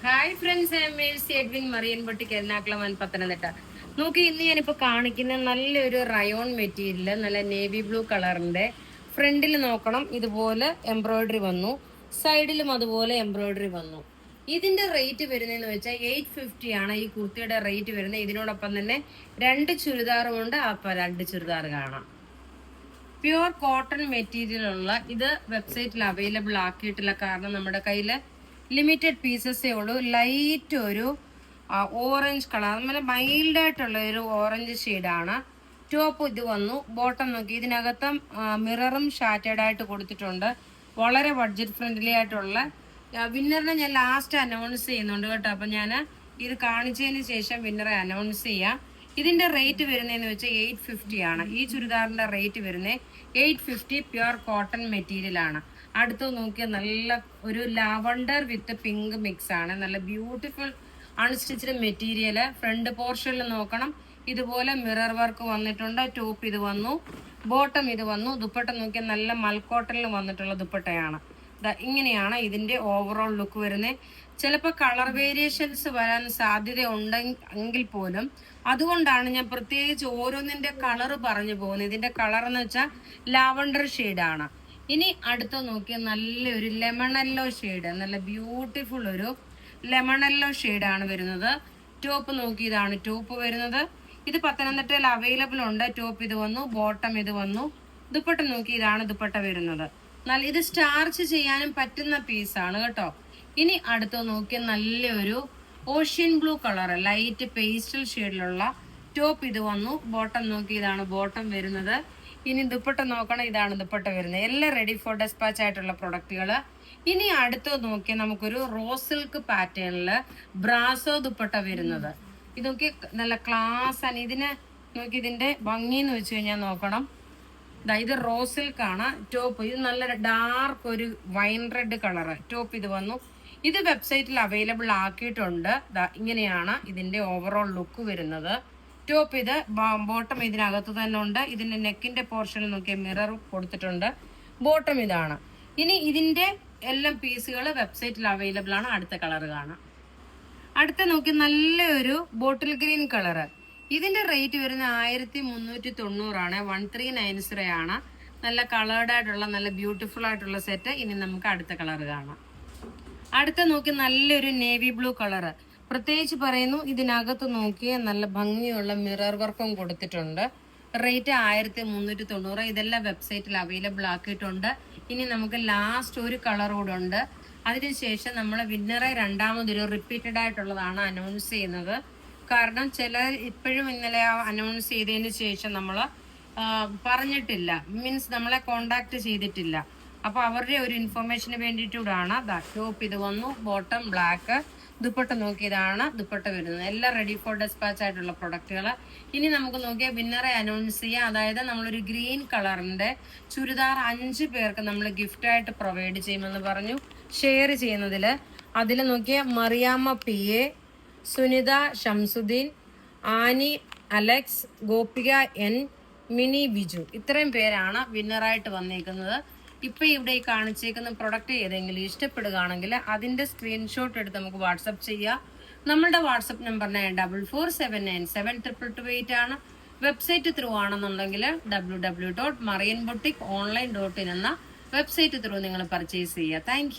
Hi friends, Edwin മറിയൻ boutique Ernakulam Pathanamthitta. നോക്കി, ഇന്ന് ഞാനിപ്പോ കാണിക്കുന്ന നല്ലൊരു റയോൺ മെറ്റീരിയൽ, നല്ല നേവി ബ്ലൂ കളറിന്റെ. ഫ്രണ്ടിൽ നോക്കണം, ഇതുപോലെ എംബ്രോയിഡറി വന്നു, സൈഡിലും അതുപോലെ എംബ്രോയിഡറി വന്നു. ഇതിന്റെ റേറ്റ് വരുന്നതെന്ന് വെച്ചാൽ 850 ആണ് ഈ കുർത്തിയുടെ റേറ്റ് വരുന്നത്. ഇതിനോടൊപ്പം തന്നെ 2 ചുരിദാറും ഉണ്ട്. അപ്പൊ 2 ചുരിദാർ കാണാം. പ്യുവർ കോട്ടൺ മെറ്റീരിയൽ ഉള്ള ഇത് വെബ്സൈറ്റിൽ അവൈലബിൾ ആക്കിയിട്ടില്ല, കാരണം നമ്മുടെ കയ്യില് ലിമിറ്റഡ് പീസസേ ഉള്ളൂ. ലൈറ്റ് ഒരു ഓറഞ്ച് കളർ, നല്ല മൈൽഡ് ആയിട്ടുള്ള ഒരു ഓറഞ്ച് ഷെയ്ഡാണ്. ടോപ്പ് ഇത് വന്നു. ബോട്ടം നോക്കി, ഇതിനകത്തും മിററും ഷാറ്റേഡ് ആയിട്ട് കൊടുത്തിട്ടുണ്ട്. വളരെ ബഡ്ജറ്റ് ഫ്രണ്ട്ലി ആയിട്ടുള്ള വിന്നറിനെ ഞാൻ ലാസ്റ്റ് അനൗൺസ് ചെയ്യുന്നുണ്ട് കേട്ടോ. അപ്പൊ ഞാൻ ഇത് കാണിച്ചതിന് ശേഷം വിന്നറെ അനൗൺസ് ചെയ്യാം. ഇതിന്റെ റേറ്റ് വരുന്നതെന്ന് വെച്ചാൽ 850 ആണ്. ഈ ചുരിദാറിന്റെ റേറ്റ് വരുന്നത് 850. പ്യുവർ കോട്ടൺ മെറ്റീരിയൽ ആണ്. അടുത്ത് നോക്കിയാൽ നല്ല ഒരു ലാവണ്ടർ വിത്ത് പിങ്ക് മിക്സ് ആണ്. നല്ല ബ്യൂട്ടിഫുൾ അൺസ്റ്റിച്ച്ഡ് മെറ്റീരിയൽ. ഫ്രണ്ട് പോർഷനിൽ നോക്കണം, ഇതുപോലെ മിറർ വർക്ക് വന്നിട്ടുണ്ട്. ടോപ്പ് ഇത് വന്നു, ബോട്ടം ഇത് വന്നു. ദുപ്പട്ട നോക്കിയാൽ നല്ല മൽക്കോട്ടനിൽ വന്നിട്ടുള്ള ദുപ്പട്ടയാണ്. ഇങ്ങനെയാണ് ഇതിന്റെ ഓവറോൾ ലുക്ക് വരുന്നത്. ചിലപ്പോൾ കളർ വേരിയേഷൻസ് വരാൻ സാധ്യത ഉണ്ടെങ്കിൽ പോലും അതുകൊണ്ടാണ് ഞാൻ പ്രത്യേകിച്ച് ഓരോന്നിന്റെ കളർ പറഞ്ഞു പോകുന്നത്. ഇതിന്റെ കളർ എന്ന് വെച്ചാൽ ലാവണ്ടർ ഷെയ്ഡാണ്. ഇനി അടുത്ത നോക്കിയാൽ നല്ലൊരു ലെമണല്ലോ ഷെയ്ഡ്, നല്ല ബ്യൂട്ടിഫുൾ ഒരു ലെമണല്ലോ ഷെയ്ഡാണ് വരുന്നത്. ടോപ്പ് നോക്കി, ഇതാണ് ടോപ്പ് വരുന്നത്. ഇത് പത്തനംതിട്ടയിൽ അവൈലബിൾ ഉണ്ട്. ടോപ്പ് ഇത് വന്നു, ബോട്ടം ഇത് വന്നു. ദുപ്പട്ട നോക്കി, ഇതാണ് ദുപ്പട്ട വരുന്നത്. നല്ല ഇത് സ്റ്റാർച്ച് ചെയ്യാനും പറ്റുന്ന പീസാണ് കേട്ടോ. ഇനി അടുത്ത് നോക്കിയാൽ നല്ലൊരു ocean blue colour, light pastel ഷെയ്ഡിലുള്ള ടോപ്പ് ഇത് വന്നു. ബോട്ടം നോക്കി, ഇതാണ് ബോട്ടം വരുന്നത്. ഇനി ദുപ്പട്ട നോക്കണം, ഇതാണ് ദുപ്പട്ട വരുന്നത്. എല്ലാം റെഡി ഫോർ ഡെസ്പാച്ച് ആയിട്ടുള്ള പ്രൊഡക്റ്റുകൾ. ഇനി അടുത്ത് നോക്കിയാൽ നമുക്കൊരു റോസ് സിൽക്ക് പാറ്റേണില് ബ്രാസോ ദുപ്പട്ട വരുന്നത്. ഇതൊക്കെ നല്ല ക്ലാസ് ആണ്. ഇതിന് നോക്കി, ഇതിന്റെ ഭംഗി എന്ന് വെച്ച് കഴിഞ്ഞാൽ നോക്കണം, ഇത് റോസ് സിൽക്ക് ആണ്. ടോപ്പ് ഇത് നല്ല ഡാർക്ക് ഒരു വൈൻ റെഡ് കളറ്. ടോപ്പ് ഇത് വന്നു. ഇത് വെബ്സൈറ്റിൽ അവൈലബിൾ ആക്കിയിട്ടുണ്ട്. ഇങ്ങനെയാണ് ഇതിന്റെ ഓവറോൾ ലുക്ക് വരുന്നത്. ടോപ്പ് ഇത്, ബോട്ടം ഇതിനകത്ത് തന്നെ ഉണ്ട്. ഇതിന്റെ നെക്കിന്റെ പോർഷനിൽ നോക്കിയ മിറർ കൊടുത്തിട്ടുണ്ട്. ബോട്ടം ഇതാണ്. ഇനി ഇതിന്റെ എല്ലാം പീസുകൾ വെബ്സൈറ്റിൽ അവൈലബിൾ ആണ്. അടുത്ത കളർ കാണാം. അടുത്ത നോക്കി, നല്ലൊരു ബോട്ടിൽ ഗ്രീൻ കളറ്. ഇതിന്റെ റേറ്റ് വരുന്ന 1390 ആണ്. 1390 ആണ്. നല്ല കളേർഡ് ആയിട്ടുള്ള നല്ല ബ്യൂട്ടിഫുൾ ആയിട്ടുള്ള സെറ്റ്. ഇനി നമുക്ക് അടുത്ത കളർ കാണാം. അടുത്ത നോക്കി, നല്ലൊരു നേവി ബ്ലൂ കളറ്. പ്രത്യേകിച്ച് പറയുന്നു, ഇതിനകത്ത് നോക്കിയ നല്ല ഭംഗിയുള്ള മിറർ വർക്കും കൊടുത്തിട്ടുണ്ട്. റേറ്റ് 1390. ഇതെല്ലാം വെബ്സൈറ്റിൽ അവൈലബിൾ ആക്കിയിട്ടുണ്ട്. ഇനി നമുക്ക് ലാസ്റ്റ് ഒരു കളർ കൂടെ ഉണ്ട്. അതിനുശേഷം നമ്മൾ വിന്നറെ രണ്ടാമതൊരു റിപ്പീറ്റഡ് ആയിട്ടുള്ളതാണ് അനൗൺസ് ചെയ്യുന്നത്. കാരണം ചിലർ ഇപ്പോഴും ഇന്നലെ അനൗൺസ് ചെയ്തതിന് ശേഷം നമ്മൾ പറഞ്ഞിട്ടില്ല, മീൻസ് നമ്മളെ കോണ്ടാക്ട് ചെയ്തിട്ടില്ല. അപ്പൊ അവരുടെ ഒരു ഇൻഫർമേഷന് വേണ്ടിയിട്ടാണ്. ടോപ്പ് ഇത് വന്നു, ബോട്ടം ബ്ലാക്ക്, ദുപ്പട്ട നോക്കിയതാണ് ദുപ്പട്ട വരുന്നത്. എല്ലാം റെഡി ഫോർ ഡെസ്പാച്ച് ആയിട്ടുള്ള പ്രൊഡക്റ്റുകൾ. ഇനി നമുക്ക് നോക്കിയാൽ വിന്നറെ അനൗൺസ് ചെയ്യാം. അതായത് നമ്മളൊരു ഗ്രീൻ കളറിന്റെ ചുരിദാർ 5 പേർക്ക് നമ്മൾ ഗിഫ്റ്റ് ആയിട്ട് പ്രൊവൈഡ് ചെയ്യുമെന്ന് പറഞ്ഞു. ഷെയർ ചെയ്യുന്നതിൽ അതിൽ നോക്കിയ മറിയാമ്മ PA, സുനിത ഷംസുദ്ദീൻ, ആനി അലക്സ്, ഗോപിക N, മിനി ബിജു, ഇത്രയും പേരാണ് വിന്നറായിട്ട് വന്നിരിക്കുന്നത്. ഇപ്പൊ ഇവിടെ ഈ കാണിച്ചേക്കുന്ന പ്രൊഡക്റ്റ് ഏതെങ്കിലും ഇഷ്ടപ്പെടുകയാണെങ്കിൽ അതിന്റെ സ്ക്രീൻഷോട്ട് എടുത്ത് നമുക്ക് വാട്സപ്പ് ചെയ്യാം. നമ്മുടെ വാട്സപ്പ് നമ്പർ 9447972228 ആണ്. വെബ്സൈറ്റ് ത്രൂ ആണെന്നുണ്ടെങ്കിൽ www.marianboutique.online.in എന്ന വെബ്സൈറ്റ് ത്രൂ നിങ്ങൾ പർച്ചേസ് ചെയ്യുക. താങ്ക്